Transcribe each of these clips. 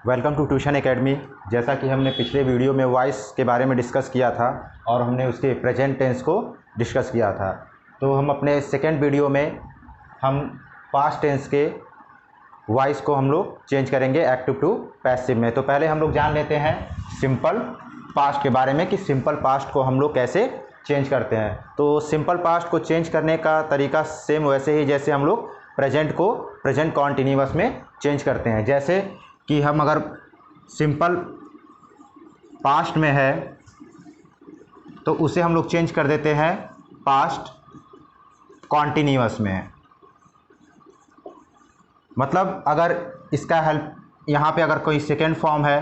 Welcome to tuition academy. जैसा कि हमने पिछले वीडियो में वॉइस के बारे में डिस्कस किया था और हमने उसके प्रेजेंट टेंस को डिस्कस किया था, तो हम अपने सेकेंड वीडियो में हम पास्ट टेंस के वॉइस को हम लोग चेंज करेंगे एक्टिव टू पैसिव में। तो पहले हम लोग जान लेते हैं सिंपल पास्ट के बारे में कि सिंपल पास्ट को हम लोग कैसे चेंज करते हैं। तो सिंपल पास्ट को चेंज करने का तरीका सेम वैसे ही जैसे हम लोग प्रेजेंट को प्रेजेंट कॉन्टिन्यूअस में चेंज करते हैं। जैसे कि हम अगर सिंपल पास्ट में है तो उसे हम लोग चेंज कर देते हैं पास्ट कॉन्टिन्यूअस में। मतलब अगर इसका हेल्प यहाँ पे अगर कोई सेकेंड फॉर्म है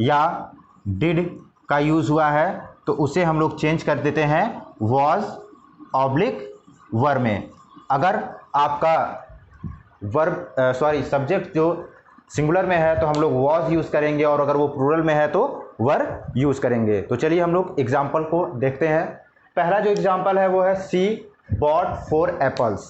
या डिड का यूज़ हुआ है तो उसे हम लोग चेंज कर देते हैं वॉज ऑब्लिक वर में। अगर आपका सब्जेक्ट जो सिंगुलर में है तो हम लोग वॉज यूज़ करेंगे और अगर वो प्लूरल में है तो वर यूज़ करेंगे। तो चलिए हम लोग एग्जाम्पल को देखते हैं। पहला जो एग्जाम्पल है वो है सी बॉट 4 एप्पल्स।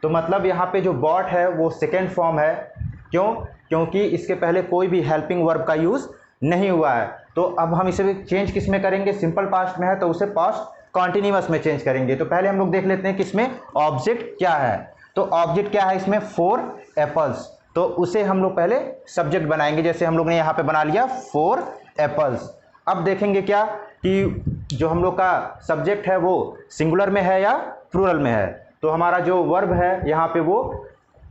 तो मतलब यहाँ पे जो बॉट है वो सेकेंड फॉर्म है। क्योंकि इसके पहले कोई भी हेल्पिंग वर्ब का यूज़ नहीं हुआ है। तो अब हम इसे चेंज किस में करेंगे, सिंपल पास्ट में है तो उसे पास्ट कॉन्टिन्यूअस में चेंज करेंगे। तो पहले हम लोग देख लेते हैं कि इसमें ऑब्जेक्ट क्या है। तो ऑब्जेक्ट क्या है इसमें 4 एप्पल्स, तो उसे हम लोग पहले सब्जेक्ट बनाएंगे। जैसे हम लोग ने यहाँ पे बना लिया 4 एप्पल्स। अब देखेंगे क्या कि जो हम लोग का सब्जेक्ट है वो सिंगुलर में है या प्लूरल में है। तो हमारा जो वर्ब है यहाँ पे वो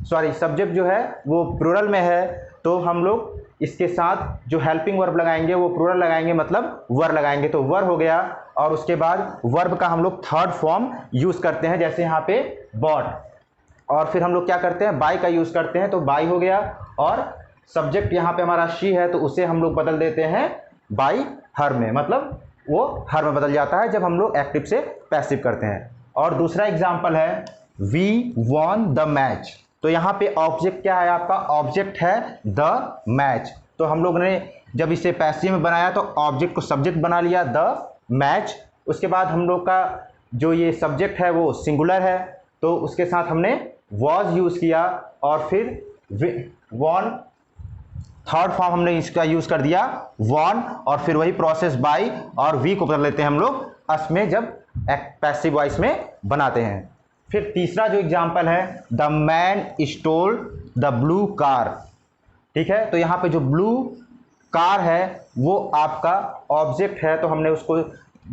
सब्जेक्ट जो है वो प्लूरल में है, तो हम लोग इसके साथ जो हेल्पिंग वर्ब लगाएंगे वो प्लूरल लगाएंगे, मतलब वर लगाएंगे। तो वर हो गया और उसके बाद वर्ब का हम लोग थर्ड फॉर्म यूज़ करते हैं, जैसे यहाँ पे बॉट। और फिर हम लोग क्या करते हैं, बाई का यूज़ करते हैं, तो बाई हो गया। और सब्जेक्ट यहाँ पे हमारा शी है तो उसे हम लोग बदल देते हैं बाई हर में, मतलब वो हर में बदल जाता है जब हम लोग एक्टिव से पैसिव करते हैं। और दूसरा एग्जाम्पल है वी वॉन द मैच। तो यहाँ पे ऑब्जेक्ट क्या है आपका, ऑब्जेक्ट है द मैच। तो हम लोग ने जब इसे पैसिव में बनाया तो ऑब्जेक्ट को सब्जेक्ट बना लिया द मैच। उसके बाद हम लोग का जो ये सब्जेक्ट है वो सिंगुलर है तो उसके साथ हमने वॉज यूज़ किया और फिर वॉन थर्ड फॉर्म हमने इसका यूज़ कर दिया वॉन, और फिर वही प्रोसेस बाई और वी को बदल लेते हैं हम लोग अस में जब पैसिव वॉइस में बनाते हैं। फिर तीसरा जो एग्जाम्पल है the man stole the blue car. ठीक है, तो यहाँ पे जो ब्लू कार है वो आपका ऑब्जेक्ट है तो हमने उसको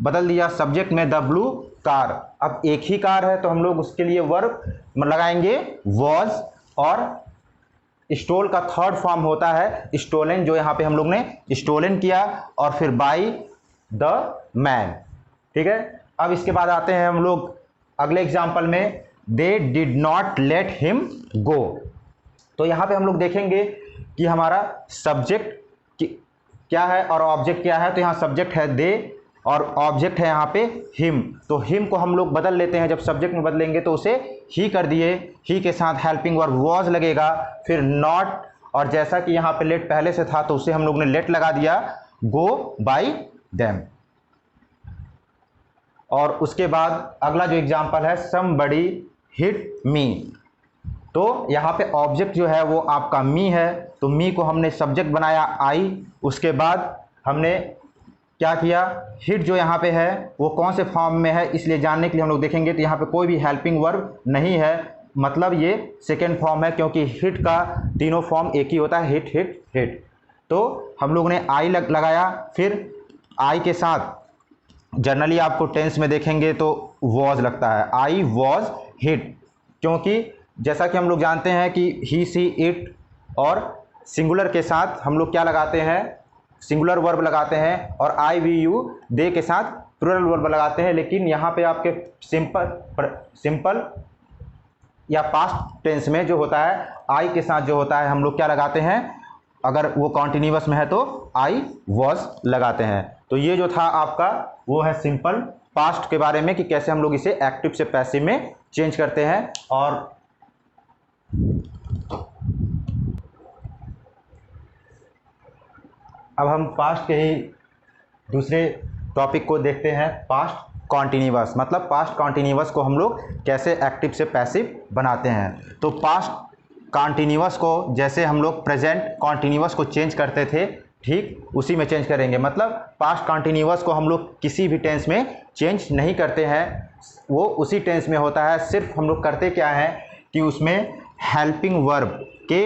बदल दिया सब्जेक्ट में द ब्लू कार। अब एक ही कार है तो हम लोग उसके लिए वर्ब लगाएंगे वॉज, और स्टोल का थर्ड फॉर्म होता है स्टोलन, जो यहाँ पे हम लोग ने स्टोलन किया, और फिर बाई द मैन। ठीक है, अब इसके बाद आते हैं हम लोग अगले एग्जाम्पल में they did not let him go. तो यहाँ पे हम लोग देखेंगे कि हमारा सब्जेक्ट क्या है और ऑब्जेक्ट क्या है। तो यहाँ सब्जेक्ट है दे और ऑब्जेक्ट है यहाँ पे हिम। तो हिम को हम लोग बदल लेते हैं, जब सब्जेक्ट में बदलेंगे तो उसे ही कर दिए, ही के साथ हेल्पिंग वर्ब वॉज लगेगा, फिर नॉट, और जैसा कि यहाँ पे लेट पहले से था तो उसे हम लोग ने लेट लगा दिया गो बाई देम। और उसके बाद अगला जो एग्जाम्पल है समबडी हिट मी। तो यहाँ पे ऑब्जेक्ट जो है वो आपका मी है, तो मी को हमने सब्जेक्ट बनाया आई। उसके बाद हमने क्या किया, हिट जो यहाँ पे है वो कौन से फॉर्म में है इसलिए जानने के लिए हम लोग देखेंगे। तो यहाँ पे कोई भी हेल्पिंग वर्ब नहीं है, मतलब ये सेकेंड फॉर्म है, क्योंकि हिट का तीनों फॉर्म एक ही होता है, हिट हिट हिट। तो हम लोग ने आई लगाया, फिर आई के साथ जनरली आपको टेंस में देखेंगे तो वॉज लगता है, आई वॉज हिट, क्योंकि जैसा कि हम लोग जानते हैं कि ही सी इट और सिंगुलर के साथ हम लोग क्या लगाते हैं, सिंगुलर वर्ब लगाते हैं, और आई वी यू दे के साथ प्लूरल वर्ब लगाते हैं। लेकिन यहाँ पे आपके सिंपल या पास्ट टेंस में जो होता है आई के साथ जो होता है हम लोग क्या लगाते हैं, अगर वो कॉन्टिन्यूअस में है तो आई वॉज लगाते हैं। तो ये जो था आपका वो है सिंपल पास्ट के बारे में कि कैसे हम लोग इसे एक्टिव से पैसिव में चेंज करते हैं। और अब हम पास्ट के ही दूसरे टॉपिक को देखते हैं, पास्ट कॉन्टिन्यूअस। मतलब पास्ट कॉन्टिन्यूअस को हम लोग कैसे एक्टिव से पैसिव बनाते हैं। तो पास्ट कॉन्टिन्यूअस को, जैसे हम लोग प्रेजेंट कॉन्टिन्यूअस को चेंज करते थे, ठीक उसी में चेंज करेंगे। मतलब पास्ट कॉन्टिन्यूअस को हम लोग किसी भी टेंस में चेंज नहीं करते हैं, वो उसी टेंस में होता है। सिर्फ हम लोग करते क्या है कि उसमें हेल्पिंग वर्ब के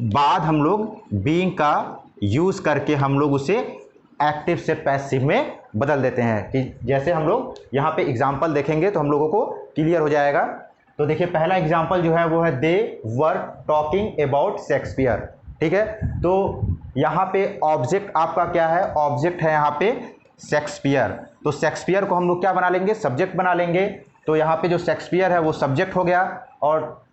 बाद हम लोग बीइंग का यूज़ करके हम लोग उसे एक्टिव से पैसिव में बदल देते हैं। कि जैसे हम लोग यहाँ पे एग्जाम्पल देखेंगे तो हम लोगों को क्लियर हो जाएगा। तो देखिए पहला एग्जाम्पल जो है वो है दे वर टॉकिंग अबाउट शेक्सपियर, ठीक है। तो यहाँ पे ऑब्जेक्ट आपका क्या है, ऑब्जेक्ट है यहाँ पे शेक्सपियर। तो शेक्सपियर को हम लोग क्या बना लेंगे, सब्जेक्ट बना लेंगे। तो यहाँ पे जो शेक्सपियर है वो सब्जेक्ट हो गया, और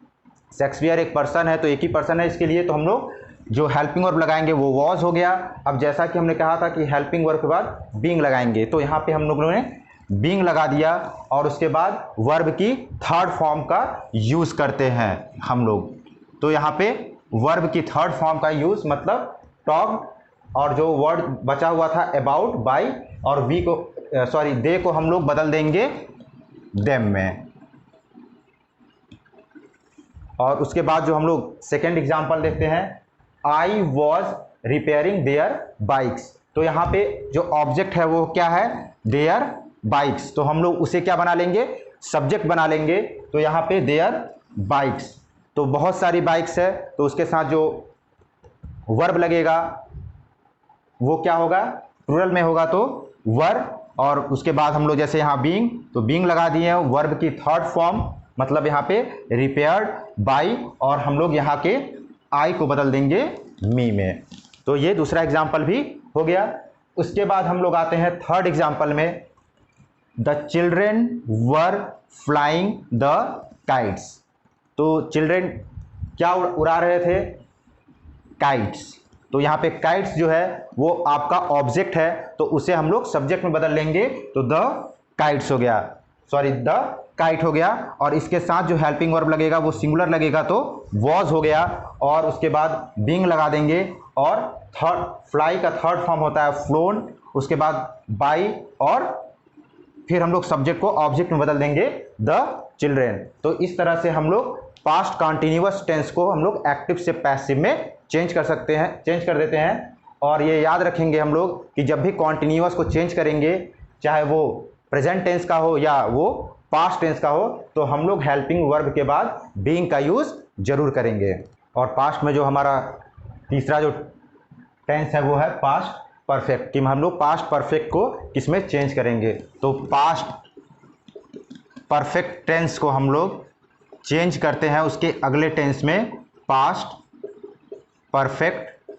शेक्सपियर एक पर्सन है तो एक ही पर्सन है इसके लिए, तो हम लोग जो हेल्पिंग वर्ब लगाएंगे वो वॉज हो गया। अब जैसा कि हमने कहा था कि हेल्पिंग वर्ब के बाद बीइंग लगाएंगे, तो यहाँ पे हम लोगों ने बीइंग लगा दिया, और उसके बाद वर्ब की थर्ड फॉर्म का यूज़ करते हैं हम लोग। तो यहाँ पे वर्ब की थर्ड फॉर्म का यूज़ मतलब टॉक, और जो वर्ड बचा हुआ था अबाउट, बाय, और वी को दे को हम लोग बदल देंगे देम में। और उसके बाद जो हम लोग सेकेंड एग्जाम्पल देखते हैं, I was repairing their bikes. तो यहाँ पे जो ऑब्जेक्ट है वो क्या है, देयर बाइक्स। तो हम लोग उसे क्या बना लेंगे, सब्जेक्ट बना लेंगे। तो यहाँ पे देयर बाइक्स, तो बहुत सारी बाइक्स है, तो उसके साथ जो वर्ब लगेगा वो क्या होगा, प्लूरल में होगा तो वर, और उसके बाद हम लोग जैसे यहाँ बीइंग, तो बीइंग लगा दिए हैं, वर्ब की थर्ड फॉर्म मतलब यहाँ पे रिपेयर्ड बाई, और हम लोग यहाँ के आई को बदल देंगे मी में। तो ये दूसरा एग्जाम्पल भी हो गया। उसके बाद हम लोग आते हैं थर्ड एग्जाम्पल में, the children were flying the kites. तो चिल्ड्रेन क्या उड़ा रहे थे, काइट्स। तो यहाँ पे काइट्स जो है वो आपका ऑब्जेक्ट है, तो उसे हम लोग सब्जेक्ट में बदल लेंगे, तो द काइट्स हो गया, द काइट हो गया। और इसके साथ जो हेल्पिंग वर्ब लगेगा वो सिंगुलर लगेगा, तो वॉज हो गया, और उसके बाद बीइंग लगा देंगे, और थर्ड फ्लाई का थर्ड फॉर्म होता है फ्लोन, उसके बाद बाई, और फिर हम लोग सब्जेक्ट को ऑब्जेक्ट में बदल देंगे द चिल्ड्रेन। तो इस तरह से हम लोग पास्ट कॉन्टिन्यूअस टेंस को हम लोग एक्टिव से पैसिव में चेंज कर सकते हैं, चेंज कर देते हैं। और ये याद रखेंगे हम लोग कि जब भी कॉन्टिन्यूअस को चेंज करेंगे, चाहे वो प्रेजेंट टेंस का हो या वो पास्ट टेंस का हो, तो हम लोग हेल्पिंग वर्ब के बाद बीइंग का यूज़ जरूर करेंगे। और पास्ट में जो हमारा तीसरा जो टेंस है वो है पास्ट परफेक्ट, कि हम लोग पास्ट परफेक्ट को किसमें चेंज करेंगे। तो पास्ट परफेक्ट टेंस को हम लोग चेंज करते हैं उसके अगले टेंस में, पास्ट परफेक्ट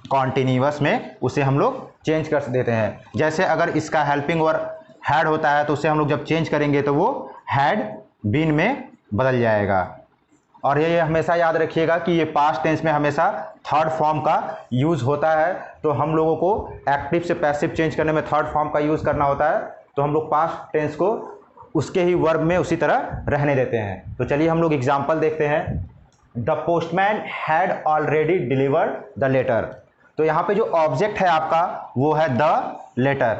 कॉन्टिन्यूअस में उसे हम लोग चेंज कर देते हैं। जैसे अगर इसका हेल्पिंग वर्ब हैड होता है तो उसे हम लोग जब चेंज करेंगे तो वो हैड बीन में बदल जाएगा। और ये हमेशा याद रखिएगा कि ये पास्ट टेंस में हमेशा थर्ड फॉर्म का यूज़ होता है, तो हम लोगों को एक्टिव से पैसिव चेंज करने में थर्ड फॉर्म का यूज़ करना होता है, तो हम लोग पास्ट टेंस को उसके ही वर्ब में उसी तरह रहने देते हैं। तो चलिए हम लोग एग्जाम्पल देखते हैं, the postman had already delivered the letter. तो यहाँ पे जो ऑब्जेक्ट है आपका वो है द लेटर,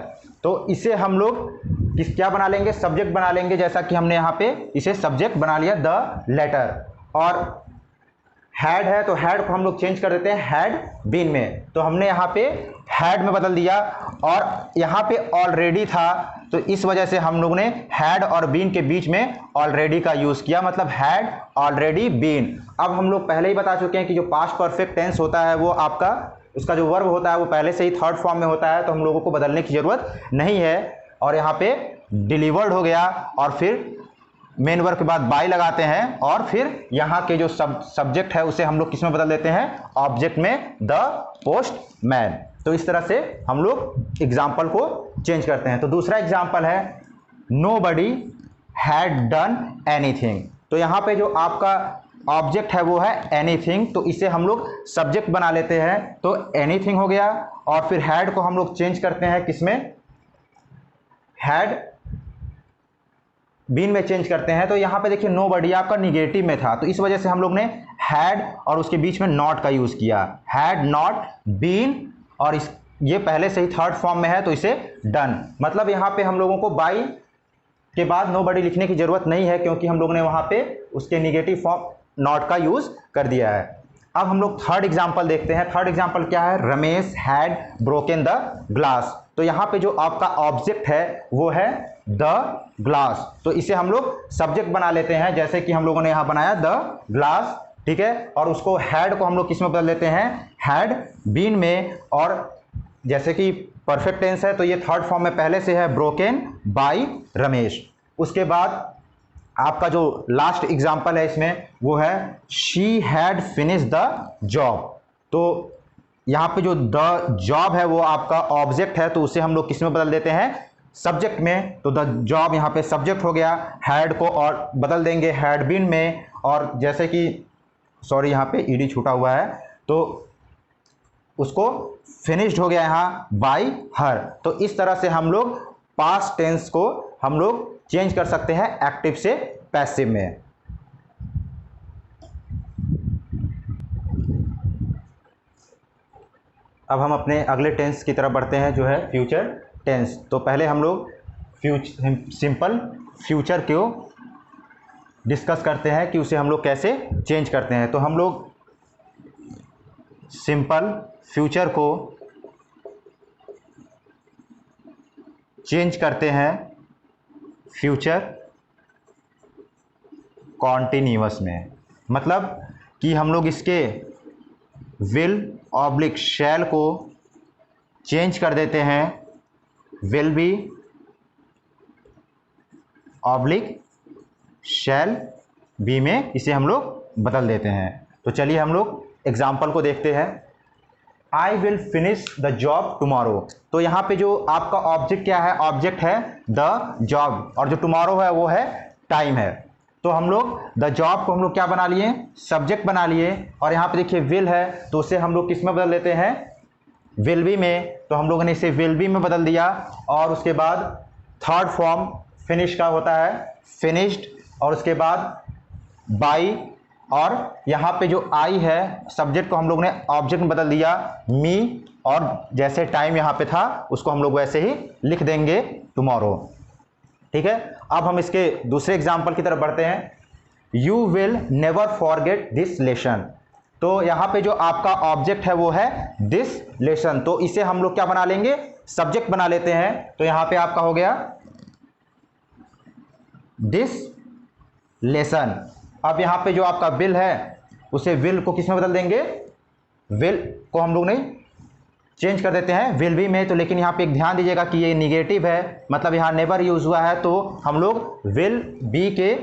तो इसे हम लोग क्या बना लेंगे, सब्जेक्ट बना लेंगे। जैसा कि हमने यहाँ पे इसे सब्जेक्ट बना लिया द लेटर, और हैड है तो हैड को हम लोग चेंज कर देते हैं हैड बीन में, तो हमने यहाँ पे हैड में बदल दिया। और यहाँ पे ऑलरेडी था तो इस वजह से हम लोग ने हैड और बीन के बीच में ऑलरेडी का यूज़ किया, मतलब हैड ऑलरेडी बीन। अब हम लोग पहले ही बता चुके हैं कि जो पास्ट परफेक्ट टेंस होता है वो आपका, उसका जो वर्ब होता है वो पहले से ही थर्ड फॉर्म में होता है, तो हम लोगों को बदलने की ज़रूरत नहीं है। और यहाँ पे डिलीवर्ड हो गया, और फिर मेन वर्ब के बाद बाय लगाते हैं, और फिर यहाँ के जो सब्जेक्ट है उसे हम लोग किस में बदल देते हैं, ऑब्जेक्ट में, द पोस्टमैन। तो इस तरह से हम लोग एग्जाम्पल को चेंज करते हैं। तो दूसरा एग्जाम्पल है, नोबडी हैड डन एनीथिंग। तो यहाँ पे जो आपका ऑब्जेक्ट है वो है एनीथिंग, तो इसे हम लोग सब्जेक्ट बना लेते हैं, तो एनीथिंग हो गया। और फिर हैड को हम लोग चेंज करते हैं किसमें, हैड बीन में चेंज करते हैं। तो यहाँ पे देखिए नोबडी आपका निगेटिव में था, तो इस वजह से हम लोग ने हैड और उसके बीच में नॉट का यूज़ किया, हैड नॉट बीन, और इस ये पहले से ही थर्ड फॉर्म में है तो इसे डन। मतलब यहाँ पे हम लोगों को बाई के बाद नोबडी लिखने की ज़रूरत नहीं है, क्योंकि हम लोग ने वहाँ पे उसके निगेटिव फॉर्म नॉट का यूज कर दिया है। अब हम लोग थर्ड एग्जाम्पल देखते हैं। थर्ड एग्जाम्पल क्या है, Ramesh had broken the glass. तो यहाँ पे जो आपका ऑब्जेक्ट है वो है द ग्लास, तो इसे हम लोग सब्जेक्ट बना लेते हैं, जैसे कि हम लोगों ने यहाँ बनाया द ग्लास, ठीक है। और उसको हैड को हम लोग किस में बदल देते हैं, हैड बीन में। और जैसे कि परफेक्ट टेंस है तो ये थर्ड फॉर्म में पहले से है, ब्रोकन बाय रमेश। उसके बाद आपका जो लास्ट एग्जाम्पल है इसमें वो है she had finish the job. तो यहाँ पे जो द जॉब है वो आपका ऑब्जेक्ट है, तो उसे हम लोग किस में बदल देते हैं, सब्जेक्ट में। तो द जॉब यहाँ पे सब्जेक्ट हो गया, हैड को और बदल देंगे हैड बीन में। और जैसे कि सॉरी यहाँ पे ईडी छूटा हुआ है, तो उसको फिनिश्ड हो गया यहाँ बाय हर। तो इस तरह से हम लोग पास्ट टेंस को हम लोग चेंज कर सकते हैं एक्टिव से पैसिव में। अब हम अपने अगले टेंस की तरफ बढ़ते हैं जो है फ्यूचर टेंस। तो पहले हम लोग सिंपल फ्यूचर को डिस्कस करते हैं कि उसे हम लोग कैसे चेंज करते हैं। तो हम लोग सिंपल फ्यूचर को चेंज करते हैं फ्यूचर कॉन्टिन्यूअस में। मतलब कि हम लोग इसके विल ऑब्लिक शैल को चेंज कर देते हैं will be oblique shall be में, इसे हम लोग बदल देते हैं। तो चलिए हम लोग एग्जाम्पल को देखते हैं। I will finish the job tomorrow. तो यहाँ पे जो आपका ऑब्जेक्ट क्या है, ऑब्जेक्ट है द जॉब, और जो टुमारो है वो है टाइम है। तो हम लोग द जॉब को हम लोग क्या बना लिए, सब्जेक्ट बना लिए। और यहाँ पे देखिए विल है, तो उसे हम लोग किस में बदल देते हैं, विल बी में। तो हम लोगों ने इसे विल बी में बदल दिया। और उसके बाद थर्ड फॉर्म फिनिश का होता है फिनिश्ड, और उसके बाद बाई। और यहाँ पे जो आई है सब्जेक्ट को हम लोग ने ऑब्जेक्ट में बदल दिया मी, और जैसे टाइम यहाँ पे था उसको हम लोग वैसे ही लिख देंगे टुमारो, ठीक है। अब हम इसके दूसरे एग्जाम्पल की तरफ बढ़ते हैं। You will never forget this lesson. तो यहाँ पे जो आपका ऑब्जेक्ट है वो है दिस लेसन, तो इसे हम लोग क्या बना लेंगे, सब्जेक्ट बना लेते हैं। तो यहाँ पे आपका हो गया दिस लेसन। अब यहाँ पे जो आपका विल है उसे विल को किस में बदल देंगे, विल को हम लोग नहीं चेंज कर देते हैं विल बी में। तो लेकिन यहाँ पे एक ध्यान दीजिएगा कि ये निगेटिव है, मतलब यहाँ नेवर यूज हुआ है, तो हम लोग विल बी के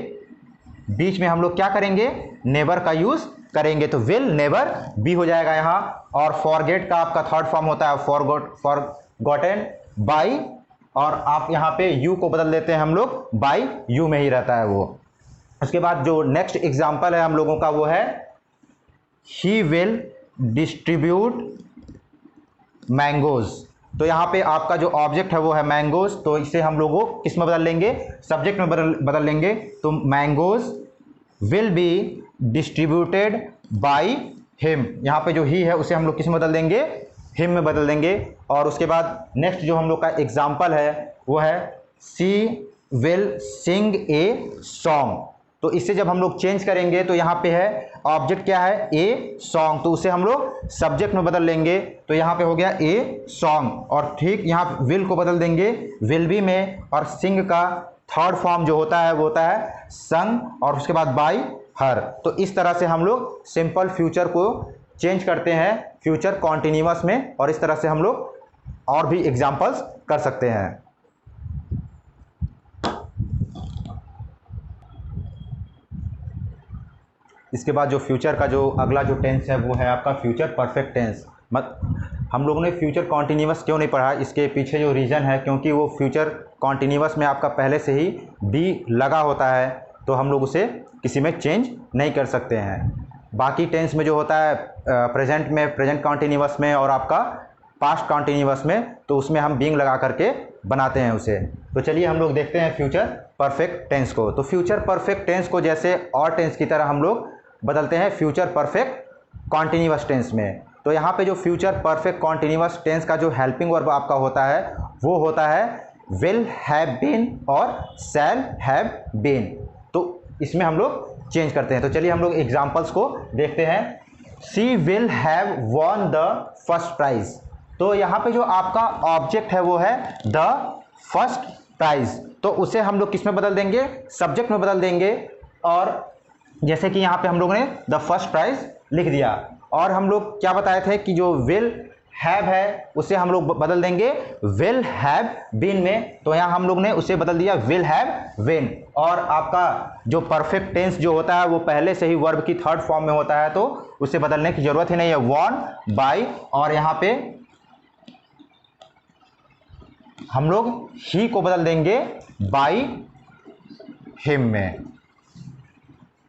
बीच में हम लोग क्या करेंगे, नेवर का यूज करेंगे। तो विल नेवर बी हो जाएगा यहाँ। और फॉरगेट का आपका थर्ड फॉर्म होता है फॉरगॉटन बाई, और आप यहाँ पे यू को बदल देते हैं हम लोग बाई यू में ही रहता है वो। उसके बाद जो नेक्स्ट एग्जाम्पल है हम लोगों का वो है ही विल डिस्ट्रीब्यूट मैंगोज। तो यहाँ पे आपका जो ऑब्जेक्ट है वो है मैंगोज, तो इसे हम लोगों किस में बदल लेंगे, सब्जेक्ट में बदल लेंगे। तो mangoes will be distributed by him. यहाँ पे जो ही है उसे हम लोग किस में बदल देंगे, हिम में बदल देंगे। और उसके बाद नेक्स्ट जो हम लोग का एग्जाम्पल है वो है सी विल सिंग ए सॉन्ग। तो इसे जब हम लोग चेंज करेंगे तो यहाँ पे है ऑब्जेक्ट क्या है, ए सॉन्ग, तो उसे हम लोग सब्जेक्ट में बदल लेंगे। तो यहाँ पे हो गया ए सॉन्ग, और ठीक यहाँ विल को बदल देंगे विल बी में। और सिंग का थर्ड फॉर्म जो होता है वो होता है संग, और उसके बाद बाय हर। तो इस तरह से हम लोग सिंपल फ्यूचर को चेंज करते हैं फ्यूचर कॉन्टिन्यूअस में, और इस तरह से हम लोग और भी एग्जाम्पल्स कर सकते हैं। इसके बाद जो फ्यूचर का जो अगला जो टेंस है वो है आपका फ्यूचर परफेक्ट टेंस। हम लोगों ने फ्यूचर कॉन्टिन्यूअस क्यों नहीं पढ़ा, इसके पीछे जो रीज़न है, क्योंकि वो फ्यूचर कॉन्टिन्यूअस में आपका पहले से ही डी लगा होता है, तो हम लोग उसे किसी में चेंज नहीं कर सकते हैं। बाकी टेंस में जो होता है प्रेजेंट में, प्रेजेंट कॉन्टिन्यूअस में और आपका पास्ट कॉन्टिन्यूअस में, तो उसमें हम बीइंग लगा करके बनाते हैं उसे। तो चलिए हम लोग देखते हैं फ्यूचर परफेक्ट टेंस को। तो फ्यूचर परफेक्ट टेंस को जैसे और टेंस की तरह हम लोग बदलते हैं फ्यूचर परफेक्ट कॉन्टिन्यूअस टेंस में। तो यहाँ पे जो फ्यूचर परफेक्ट कॉन्टिन्यूअस टेंस का जो हेल्पिंग वर्ब आपका होता है वो होता है विल हैव बीन और शैल हैव बीन। तो इसमें हम लोग चेंज करते हैं। तो चलिए हम लोग एग्जाम्पल्स को देखते हैं। She will have won the first prize. तो यहाँ पे जो आपका ऑब्जेक्ट है वो है द फर्स्ट प्राइज, तो उसे हम लोग किस में बदल देंगे, सब्जेक्ट में बदल देंगे। और जैसे कि यहाँ पे हम लोगों ने द फर्स्ट प्राइज लिख दिया, और हम लोग क्या बताए थे कि जो विल हैव है उसे हम लोग बदल देंगे विल हैव बीन में, तो यहाँ हम लोग ने उसे बदल दिया विल हैव बीन। और आपका जो परफेक्ट टेंस जो होता है वो पहले से ही वर्ब की थर्ड फॉर्म में होता है, तो उसे बदलने की जरूरत ही नहीं है। वॉन बाय, और यहाँ पे हम लोग ही को बदल देंगे बाय हिम में।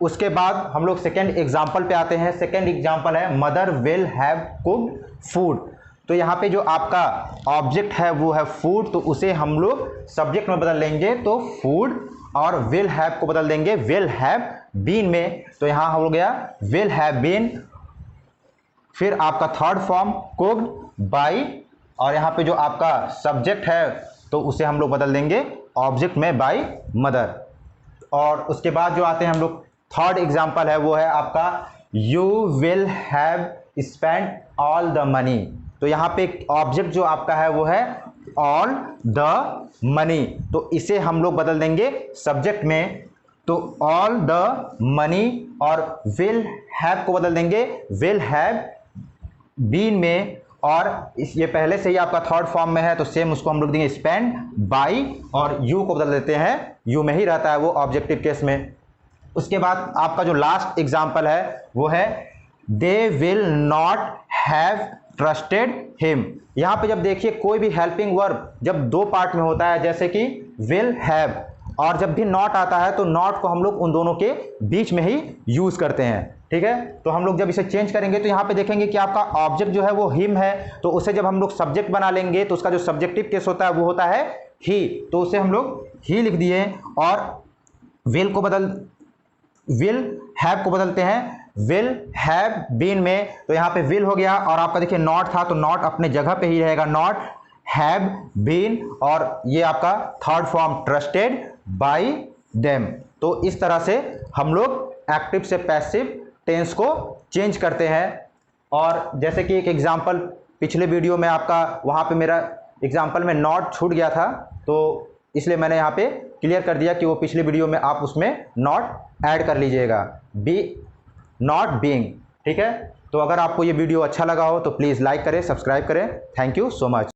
उसके बाद हम लोग सेकेंड एग्जाम्पल पे आते हैं। सेकेंड एग्जाम्पल है mother will have cooked food. तो यहाँ पे जो आपका ऑब्जेक्ट है वो है फूड, तो उसे हम लोग सब्जेक्ट में बदल लेंगे, तो फूड, और विल हैव को बदल देंगे विल हैव बीन में। तो यहाँ हो गया विल हैव बीन, फिर आपका थर्ड फॉर्म कुक्ड बाय, और यहाँ पे जो आपका सब्जेक्ट है तो उसे हम लोग बदल देंगे ऑब्जेक्ट में बाय मदर। और उसके बाद जो आते हैं हम लोग थर्ड एग्जाम्पल है वो है आपका you will have spend all the money. तो यहाँ पे ऑब्जेक्ट जो आपका है वो है ऑल द मनी, तो इसे हम लोग बदल देंगे सब्जेक्ट में, तो ऑल द मनी, और विल हैव को बदल देंगे विल हैव बीन में। और ये पहले से ही आपका थर्ड फॉर्म में है, तो सेम उसको हम लोग देंगे स्पेंड बाय, और यू को बदल देते हैं, यू में ही रहता है वो ऑब्जेक्टिव केस में। उसके बाद आपका जो लास्ट एग्जाम्पल है वो है they will not have trusted him. यहाँ पे जब देखिए कोई भी हेल्पिंग वर्ब जब दो पार्ट में होता है, जैसे कि विल हैव, और जब भी नॉट आता है तो नॉट को हम लोग उन दोनों के बीच में ही यूज करते हैं, ठीक है। तो हम लोग जब इसे चेंज करेंगे तो यहाँ पे देखेंगे कि आपका ऑब्जेक्ट जो है वो हिम है, तो उसे जब हम लोग सब्जेक्ट बना लेंगे तो उसका जो सब्जेक्टिव केस होता है वो होता है ही, तो उसे हम लोग ही लिख दिए। और विल हैव को बदलते हैं विल हैव बीन में, तो यहाँ पे विल हो गया, और आपका देखिए नॉट था तो नॉट अपने जगह पे ही रहेगा, नॉट हैव बीन, और ये आपका third form trusted bye them. तो इस तरह से हम लोग एक्टिव से पैसिव टेंस को चेंज करते हैं। और जैसे कि एक एग्जांपल पिछले वीडियो में आपका वहाँ पे मेरा एग्जांपल में नॉट छूट गया था, तो इसलिए मैंने यहाँ पे क्लियर कर दिया कि वो पिछले वीडियो में आप उसमें नॉट ऐड कर लीजिएगा, बी नॉट बीइंग, ठीक है। तो अगर आपको ये वीडियो अच्छा लगा हो तो प्लीज़ लाइक करें, सब्सक्राइब करें। Thank you so much.